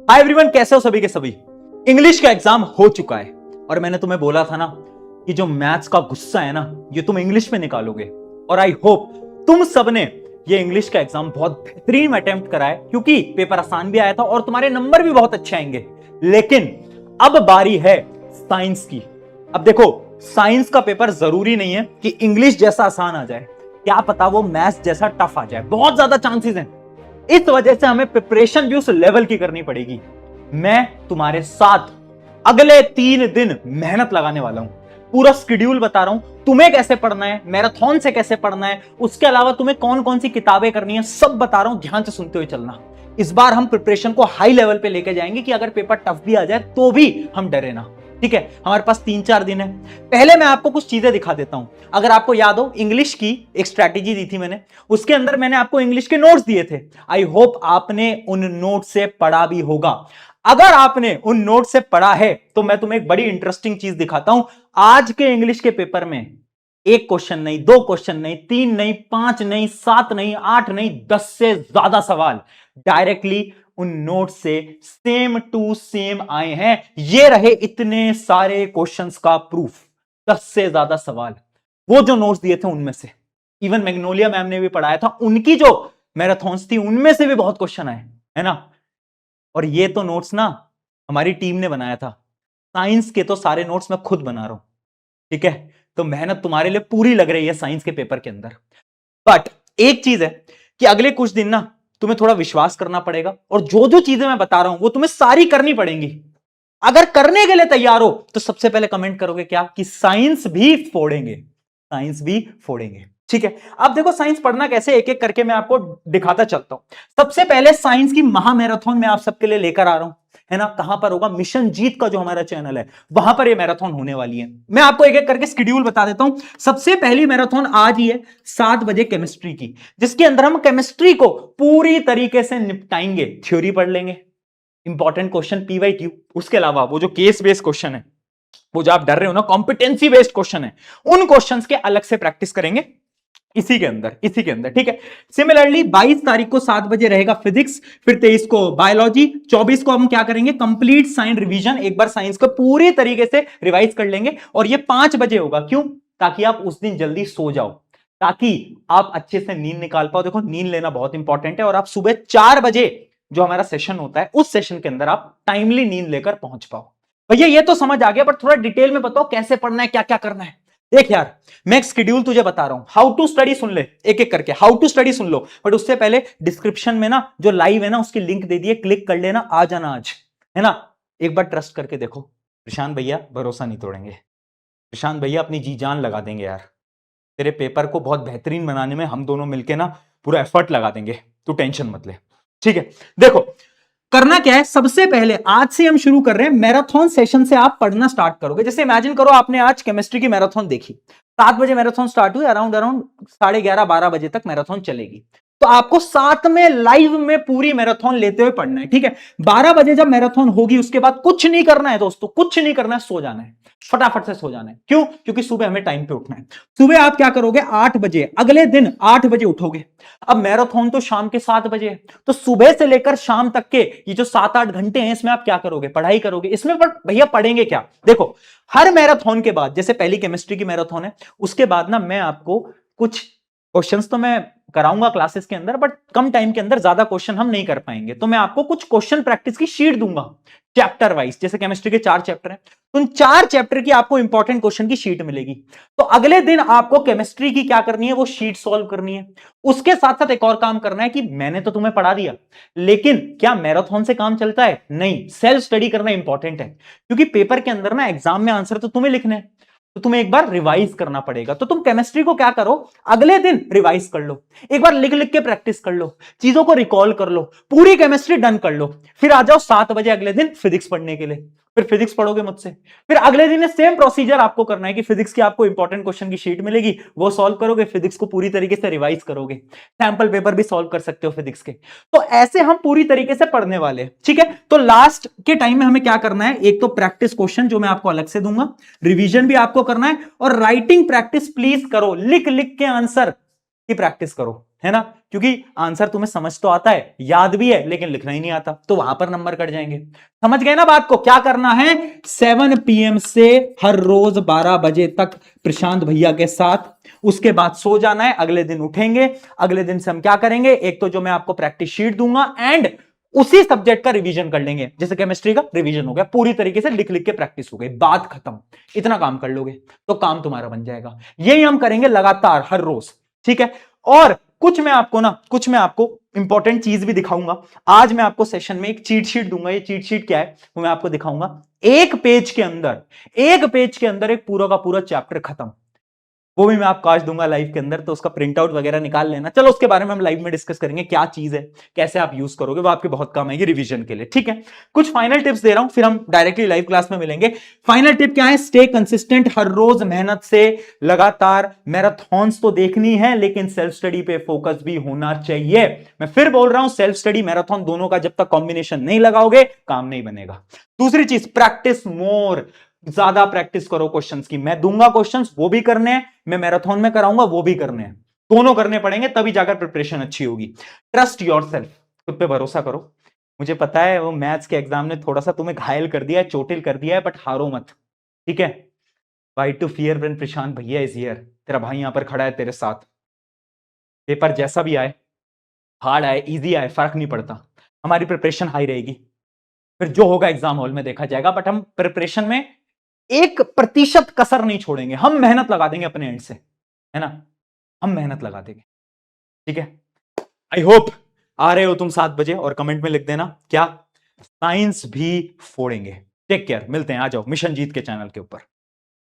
Hi everyone, कैसे हो सभी के सभी। इंग्लिश का एग्जाम हो चुका है और मैंने तुम्हें बोला था ना कि जो मैथ्स का गुस्सा है ना ये तुम इंग्लिश में निकालोगे। और आई होप तुम सबने ये इंग्लिश का एग्जाम बहुत बेहतरीन अटेम्प्ट करा है, क्योंकि पेपर आसान भी आया था और तुम्हारे नंबर भी बहुत अच्छे आएंगे। लेकिन अब बारी है साइंस की। अब देखो, साइंस का पेपर जरूरी नहीं है कि इंग्लिश जैसा आसान आ जाए, क्या पता वो मैथ्स जैसा टफ आ जाए, बहुत ज्यादा चांसेस हैं। इस वजह से हमें प्रिपरेशन भी उस लेवल की करनी पड़ेगी। मैं तुम्हारे साथ अगले 3 दिन मेहनत लगाने वाला हूं, पूरा शेड्यूल बता रहा हूं तुम्हें कैसे पढ़ना है, मैराथन से कैसे पढ़ना है, उसके अलावा तुम्हें कौन कौन सी किताबें करनी है, सब बता रहा हूं। ध्यान से सुनते हुए चलना। इस बार हम प्रिपरेशन को हाई लेवल पे लेके जाएंगे कि अगर पेपर टफ भी आ जाए तो भी हम डरे ना। ठीक है, हमारे पास 3-4 दिन है। पहले मैं आपको कुछ चीजें दिखा देता हूं। अगर आपको याद हो, इंग्लिश की एक स्ट्रैटेजी दी थी मैंने, उसके अंदर मैंने आपको इंग्लिश के नोट्स दिए थे। आई होप आपने उन नोट से पढ़ा भी होगा। अगर आपने उन नोट से पढ़ा है तो मैं तुम्हें एक बड़ी इंटरेस्टिंग चीज दिखाता हूं। आज के इंग्लिश के पेपर में एक क्वेश्चन नहीं, 2 क्वेश्चन नहीं, 3 नहीं, 5 नहीं, 7 नहीं, 8 नहीं, 10 से ज्यादा सवाल डायरेक्टली उन नोट से सेम टू सेम आए हैं। ये रहे इतने सारे क्वेश्चंस का प्रूफ। 10 से ज्यादा सवाल वो जो नोट्स दिए थे उनमें से, इवन मैग्नोलिया मैम ने भी पढ़ाया था, उनकी जो मैराथन्स थी उनमें से भी बहुत क्वेश्चन आए, है ना। और ये तो नोट्स ना हमारी टीम ने बनाया था। साइंस के तो सारे नोट्स मैं खुद बना रहा हूं। ठीक है, तो मेहनत तुम्हारे लिए पूरी लग रही है साइंस के पेपर के अंदर। बट एक चीज है कि अगले कुछ दिन ना तुम्हें थोड़ा विश्वास करना पड़ेगा, और जो जो चीजें मैं बता रहा हूं वो तुम्हें सारी करनी पड़ेंगी। अगर करने के लिए तैयार हो तो सबसे पहले कमेंट करोगे क्या कि साइंस भी फोड़ेंगे, साइंस भी फोड़ेंगे। ठीक है, अब देखो साइंस पढ़ना कैसे, एक एक करके मैं आपको दिखाता चलता हूं। सबसे पहले साइंस की महामैराथन मैं आप सबके लिए लेकर आ रहा हूं, है ना। कहां पर होगा? मिशन जीत का जो हमारा चैनल है वहां पर ये मैराथन होने वाली है। मैं आपको एक एक करके शेड्यूल बता देता हूं। सबसे पहली मैराथन आज ही है 7 बजे केमिस्ट्री की, जिसके अंदर हम केमिस्ट्री को पूरी तरीके से निपटाएंगे। थ्योरी पढ़ लेंगे, इंपॉर्टेंट क्वेश्चन पीवाईक्यू, उसके अलावा वो जो केस बेस्ड क्वेश्चन है, वो जो आप डर रहे हो ना कॉम्पिटेंसी बेस्ड क्वेश्चन है, उन क्वेश्चंस के अलग से प्रैक्टिस करेंगे इसी के अंदर। ठीक है, सिमिलरली 22 तारीख को 7 बजे रहेगा फिजिक्स, फिर 23 को बायोलॉजी, 24 को हम क्या करेंगे? कंप्लीट साइंस रिवीजन, एक बार साइंस को पूरी तरीके से रिवाइज कर लेंगे। और ये 5 बजे होगा, क्यों? ताकि आप उस दिन जल्दी सो जाओ, ताकि आप अच्छे से नींद निकाल पाओ। देखो, नींद लेना बहुत इंपॉर्टेंट है, और आप सुबह 4 बजे जो हमारा सेशन होता है उस सेशन के अंदर आप टाइमली नींद लेकर पहुंच पाओ। भैया ये तो समझ आ गया, पर थोड़ा डिटेल में बताओ कैसे पढ़ना है, क्या क्या करना है। देख यार, मैं एक शेड्यूल तुझे बता रहा हूं, हाउ टू स्टडी सुन ले, एक एक करके हाउ टू स्टडी सुन लो। बट उससे पहले डिस्क्रिप्शन में ना जो लाइव है ना उसकी लिंक दे दिए, क्लिक कर लेना, आ जाना आज, है ना। एक बार ट्रस्ट करके देखो, प्रशांत भैया भरोसा नहीं तोड़ेंगे, प्रशांत भैया अपनी जी जान लगा देंगे यार। तेरे पेपर को बहुत बेहतरीन बनाने में हम दोनों मिलके ना पूरा एफर्ट लगा देंगे, तू टेंशन मत ले। ठीक है, देखो करना क्या है। सबसे पहले आज से हम शुरू कर रहे हैं, मैराथन सेशन से आप पढ़ना स्टार्ट करोगे। जैसे इमेजिन करो आपने आज केमिस्ट्री की मैराथन देखी, 7 बजे मैराथन स्टार्ट हुई, अराउंड 11:30-12 बजे तक मैराथन चलेगी। तो आपको साथ में लाइव में पूरी मैराथन लेते हुए पढ़ना है। ठीक है, 12 बजे जब मैराथन होगी उसके बाद कुछ नहीं करना है दोस्तों, कुछ नहीं करना है, सो जाना है, फटाफट से सो जाना है। क्यों? क्योंकि सुबह हमें टाइम पे उठना है। सुबह आप क्या करोगे? 8 बजे, अगले दिन 8 बजे उठोगे। अब मैराथन तो शाम के 7 बजे है, तो सुबह से लेकर शाम तक के ये जो 7-8 घंटे हैं इसमें आप क्या करोगे? पढ़ाई करोगे। इसमें पर भैया पढ़ेंगे क्या? देखो, हर मैराथन के बाद, जैसे पहली केमिस्ट्री की मैराथन है, उसके बाद ना मैं आपको कुछ क्वेश्चंस तो मैं कराऊंगा क्लासेस के अंदर, बट कम टाइम के अंदर ज्यादा क्वेश्चन हम नहीं कर पाएंगे, तो मैं आपको कुछ क्वेश्चन प्रैक्टिस की शीट दूंगा चैप्टर वाइज। जैसे केमिस्ट्री के 4 चैप्टर हैं, तो उन 4 चैप्टर की आपको इंपॉर्टेंट क्वेश्चन की शीट मिलेगी। तो अगले दिन आपको केमिस्ट्री की क्या करनी है? वो शीट सॉल्व करनी है। उसके साथ साथ एक और काम करना है कि मैंने तो तुम्हें पढ़ा दिया, लेकिन क्या मैराथन से काम चलता है? नहीं, सेल्फ स्टडी करना इंपॉर्टेंट है, क्योंकि पेपर के अंदर ना एग्जाम में आंसर तो तुम्हें लिखने हैं, तो तुम्हें एक बार रिवाइज करना पड़ेगा। तो तुम केमिस्ट्री को क्या करो? अगले दिन रिवाइज कर लो, एक बार लिख लिख के प्रैक्टिस कर लो, चीजों को रिकॉल कर लो, पूरी केमिस्ट्री डन कर लो। फिर आ जाओ 7 बजे अगले दिन फिजिक्स पढ़ने के लिए, फिर फिजिक्स पढ़ोगे मुझसे। फिर अगले दिन सेम प्रोसीजर आपको करना है कि फिजिक्स की आपको इंपॉर्टेंट क्वेश्चन की शीट मिलेगी, वो सॉल्व करोगे, फिजिक्स को पूरी तरीके से रिवाइज करोगे, सैंपल पेपर भी सॉल्व कर सकते हो फिजिक्स के। तो ऐसे हम पूरी तरीके से पढ़ने वाले हैं। ठीक है, तो लास्ट के टाइम में हमें क्या करना है? एक तो प्रैक्टिस क्वेश्चन जो मैं आपको अलग से दूंगा, रिवीजन भी आपको करना है, और राइटिंग प्रैक्टिस प्लीज करो, लिख लिख के आंसर की प्रैक्टिस करो। है ना, क्योंकि आंसर तुम्हें समझ तो आता है, याद भी है, लेकिन लिखना ही नहीं आता, तो वहां पर नंबर कट जाएंगे। समझ गए ना बात को? क्या करना है, 7 PM से हर रोज 12 बजे तक प्रशांत भैया के साथ, उसके बाद सो जाना है। अगले दिन उठेंगे, अगले दिन से हम क्या करेंगे, एक तो जो मैं आपको प्रैक्टिस शीट दूंगा एंड उसी सब्जेक्ट का रिवीजन कर लेंगे। जैसे केमिस्ट्री का रिवीजन हो गया, पूरी तरीके से लिख लिख के प्रैक्टिस हो गई, बात खत्म। इतना काम कर लोगे तो काम तुम्हारा बन जाएगा। यही हम करेंगे लगातार हर रोज, ठीक है। और कुछ मैं आपको इंपॉर्टेंट चीज भी दिखाऊंगा। आज मैं आपको सेशन में एक चीट शीट दूंगा। ये चीट शीट क्या है वो मैं आपको दिखाऊंगा। एक पेज के अंदर एक पूरा का पूरा चैप्टर खत्म, वो भी मैं आपको आज दूंगा लाइव के अंदर, तो उसका प्रिंट आउट वगैरह निकाल लेना। चलो उसके बारे में हम लाइव में डिस्कस करेंगे, क्या चीज है, कैसे आप यूज करोगे, वो आपके बहुत काम आएगी रिवीजन के लिए, ठीक है। कुछ फाइनल टिप्स दे रहा हूं, फिर हम डायरेक्टली लाइव क्लास में मिलेंगे। फाइनल टिप क्या है, स्टे कंसिस्टेंट, हर रोज मेहनत से लगातार। मैराथन्स तो देखनी है, लेकिन सेल्फ स्टडी पे फोकस भी होना चाहिए। मैं फिर बोल रहा हूं, सेल्फ स्टडी मैराथन दोनों का जब तक कॉम्बिनेशन नहीं लगाओगे काम नहीं बनेगा। दूसरी चीज, प्रैक्टिस मोर, ज्यादा प्रैक्टिस करो क्वेश्चंस की। मैं दूंगा क्वेश्चंस, वो भी करने हैं, मैं मैराथन में कराऊंगा, वो भी करने हैं, दोनों करने पड़ेंगे, तभी जाकर प्रिपरेशन अच्छी होगी। ट्रस्ट योरसेल्फ, खुद पे भरोसा करो। मुझे पता है वो मैथ्स के एग्जाम ने थोड़ा सा तुम्हें घायल कर दिया है, चोटिल कर दिया है, बट हारो मत, ठीक है। फाइट टू फियर व्हेन प्रशांत भैया इज हियर। तेरा भाई यहां पर खड़ा है तेरे साथ। पेपर जैसा भी आए, हार्ड आए इजी आए, फर्क नहीं पड़ता, हमारी प्रिपरेशन हाई रहेगी। फिर जो होगा एग्जाम हॉल में देखा जाएगा, बट हम प्रिपरेशन में 1% कसर नहीं छोड़ेंगे। हम मेहनत लगा देंगे अपने एंड से, है ना, हम मेहनत लगा देंगे, ठीक है। आई होप आ रहे हो तुम 7 बजे, और कमेंट में लिख देना क्या साइंस भी फोड़ेंगे। टेक केयर, मिलते हैं, आ जाओ मिशन जीत के चैनल के ऊपर।